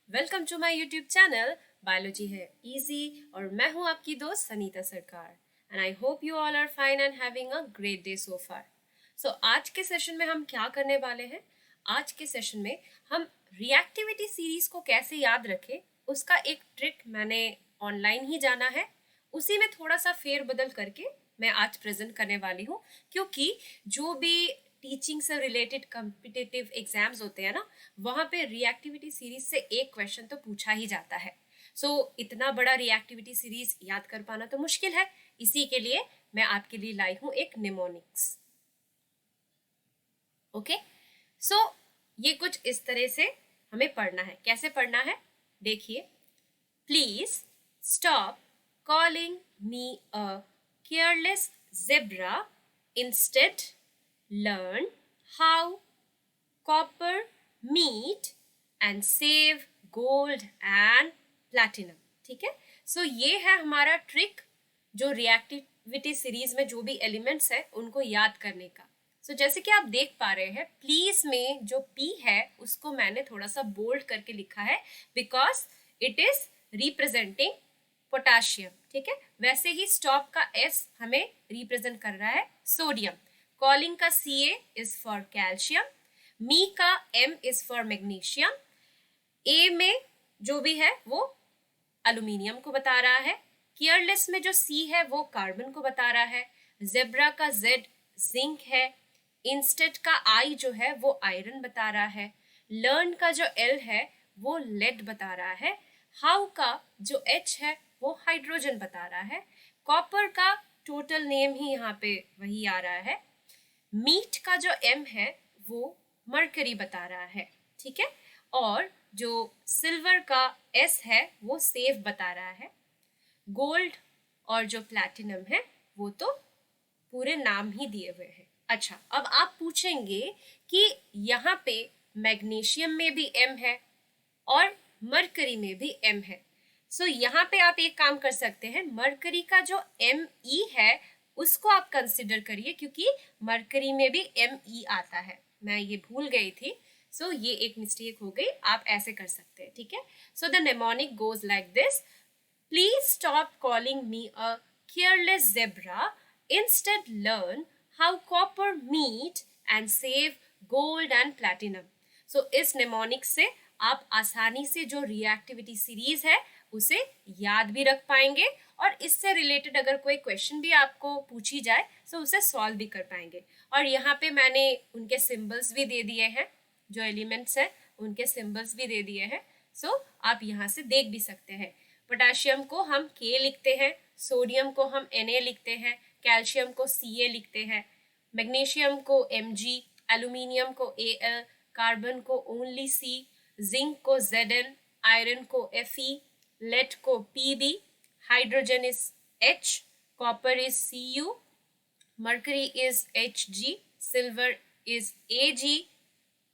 Welcome to my YouTube channel biology है easy और मैं हूं आपकी दोस्त Sanita Sarkar and I hope you all are fine and having a great day so far. So आज के सेशन में हम क्या करने वाले हैं? आज के सेशन में हम रिएक्टिविटी सीरीज को कैसे याद रखें उसका एक ट्रिक मैंने ऑनलाइन ही जाना है, उसी में थोड़ा सा फेरबदल करके मैं आज प्रेजेंट करने वाली हूँ, क्योंकि जो भी टीचिंग से रिलेटेड कॉम्पिटिटिव एग्जाम्स होते हैं ना, वहाँ पे रिएक्टिविटी सीरीज से एक क्वेश्चन तो पूछा ही जाता है। सो इतना बड़ा रिएक्टिविटी सीरीज याद कर पाना तो मुश्किल है, इसी के लिए मैं आपके लिए लाई हूँ एक निमोनिक्स। ओके, सो ये कुछ इस तरह से हमें पढ़ना है। कैसे पढ़ना है देखिए। Please stop calling me a careless zebra, instead learn how copper, meat and save gold and platinum। ठीक है, सो ये है हमारा ट्रिक जो रिएक्टिविटी सीरीज में जो भी एलिमेंट्स है उनको याद करने का। सो जैसे कि आप देख पा रहे हैं, प्लीज में जो पी है उसको मैंने थोड़ा सा बोल्ड करके लिखा है because it is representing potassium. ठीक है, वैसे ही स्टॉप का एस हमें रिप्रेजेंट कर रहा है सोडियम, कॉलिंग का सी ए इज फॉर कैल्शियम, मी का एम इज फॉर मैग्नीशियम, ए में जो भी है वो एल्यूमिनियम को बता रहा है, केयरलेस में जो सी है वो कार्बन को बता रहा है, जेब्रा का जेड जिंक है, इंस्टेड का आई जो है वो आयरन बता रहा है, लर्न का जो एल है वो लेड बता रहा है, हाउ का जो एच है वो हाइड्रोजन बता रहा है, कॉपर का टोटल नेम ही यहाँ पे वही आ रहा है, मीट का जो एम है वो मरकरी बता रहा है। ठीक है, और जो सिल्वर का एस है वो सेव बता रहा है, गोल्ड और जो प्लैटिनम है वो तो पूरे नाम ही दिए हुए हैं। अच्छा, अब आप पूछेंगे कि यहाँ पे मैग्नीशियम में भी एम है और मरकरी में भी एम है। सो यहाँ पे आप एक काम कर सकते हैं, मरकरी का जो एम ई है उसको आप कंसिडर करिए, क्योंकि मरकरी में भी एम ई आता है। मैं ये भूल गई थी, सो ये एक मिस्टेक हो गई, आप ऐसे कर सकते हैं। ठीक है, so the mnemonic goes like this. Please stop calling me a careless zebra, instead learn how copper meet and save gold and platinum। सो इस नेमोनिक से आप आसानी से जो रिएक्टिविटी सीरीज है उसे याद भी रख पाएंगे, और इससे रिलेटेड अगर कोई क्वेश्चन भी आपको पूछी जाए तो उसे सॉल्व भी कर पाएंगे। और यहाँ पे मैंने उनके सिंबल्स भी दे दिए हैं, जो एलिमेंट्स हैं उनके सिंबल्स भी दे दिए हैं। सो आप यहाँ से देख भी सकते हैं। पोटाशियम को हम के लिखते हैं, सोडियम को हम Na लिखते हैं, कैल्शियम को Ca लिखते हैं, मैग्नीशियम को Mg, एल्यूमिनियम को Al, कार्बन को ओनली C, जिंक को Zn, आयरन को Fe, लेड को Pb, hydrogen is H, copper is Cu, mercury is Hg, silver is Ag,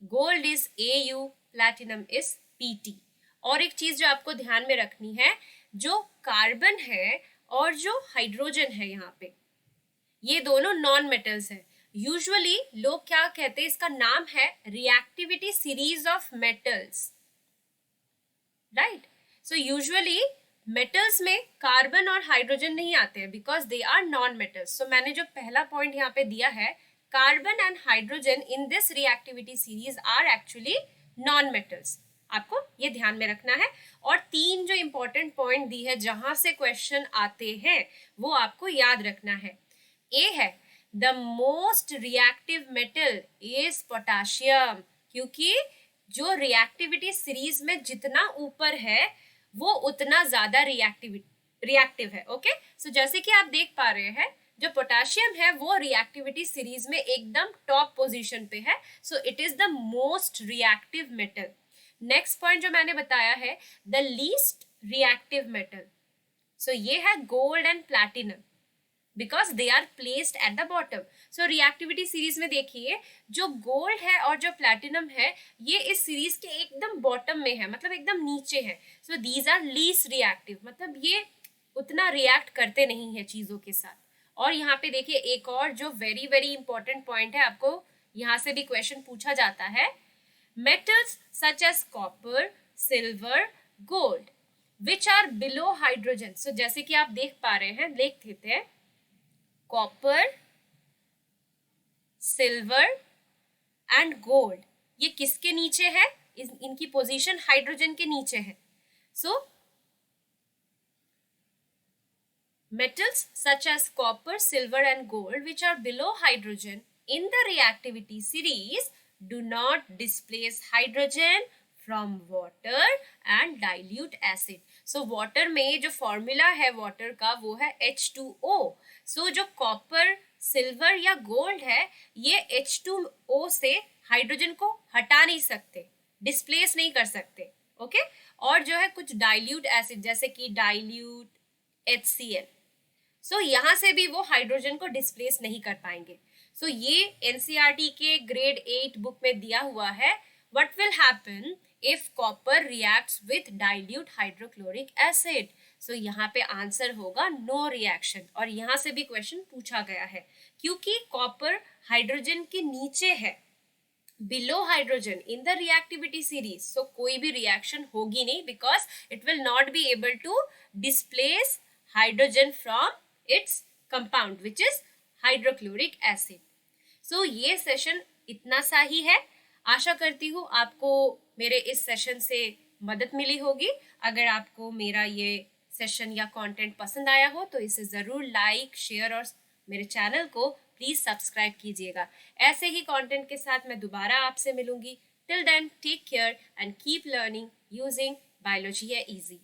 gold is Au, platinum is Pt। और एक चीज जो आपको ध्यान में रखनी है, जो कार्बन है और जो हाइड्रोजन है यहाँ पे, ये दोनों नॉन मेटल्स हैं। यूजुअली लोग क्या कहते हैं, इसका नाम है reactivity series of metals, right. So usually metals में कार्बन और हाइड्रोजन नहीं आते हैं because they are non metals. So मैंने जो पहला पॉइंट यहाँ पे दिया है, carbon and hydrogen in this reactivity series are actually non metals, आपको ये ध्यान में रखना है। और तीन जो इंपॉर्टेंट पॉइंट दी है जहां से क्वेश्चन आते हैं वो आपको याद रखना है। ए है the most reactive metal is potassium, क्योंकि जो रिएक्टिविटी सीरीज में जितना ऊपर है वो उतना ज्यादा रिएक्टिव है। ओके, सो जैसे कि आप देख पा रहे हैं, जो पोटाशियम है वो रिएक्टिविटी सीरीज में एकदम टॉप पोजीशन पे है, so it is the most reactive metal. Next point जो मैंने बताया है, the least reactive metal, so ये है gold and platinum because they are placed at the bottom. So reactivity series में देखिए, जो गोल्ड है और जो प्लैटिनम है ये इस सीरीज के एकदम बॉटम में है, मतलब एकदम नीचे है। So these are least reactive, मतलब ये उतना रिएक्ट करते नहीं है चीजों के साथ। और यहाँ पे देखिए एक और जो वेरी वेरी इंपॉर्टेंट पॉइंट है, आपको यहाँ से भी क्वेश्चन पूछा जाता है, metals such as copper, silver, gold, which are below hydrogen. So जैसे कि आप देख पा रहे हैं, देख देते हैं, कॉपर, सिल्वर एंड गोल्ड, ये किसके नीचे है? इनकी पोजीशन हाइड्रोजन के नीचे है. सो metals such as copper, silver and gold, which are below hydrogen in the reactivity series, do not displace hydrogen from water and dilute acid. So water में जो formula है water का वो है H2O. So जो copper, silver या gold है, ये H2O से हाइड्रोजन को हटा नहीं सकते, डिस्प्लेस नहीं कर सकते. ओके और जो है कुछ डाइल्यूट एसिड जैसे कि डाइल्यूट HCl, सो यहाँ से भी वो हाइड्रोजन को डिस्प्लेस नहीं कर पाएंगे. सो ये एनसीईआरटी के ग्रेड 8 बुक में दिया हुआ है. What will happen if copper reacts with dilute hydrochloric acid? So यहाँ पे आंसर होगा नो रिएक्शन. और यहाँ से भी क्वेश्चन पूछा गया है क्योंकि कॉपर हाइड्रोजन के नीचे है, below hydrogen in the reactivity series. So कोई भी रिएक्शन होगी नहीं because it will not be able to displace hydrogen from its compound which is hydrochloric acid. So ये सेशन इतना सा ही है. आशा करती हूँ आपको मेरे इस सेशन से मदद मिली होगी. अगर आपको मेरा ये सेशन या कंटेंट पसंद आया हो तो इसे ज़रूर लाइक, शेयर और मेरे चैनल को प्लीज़ सब्सक्राइब कीजिएगा. ऐसे ही कंटेंट के साथ मैं दोबारा आपसे मिलूंगी. Till then take care and keep learning using biology है इजी.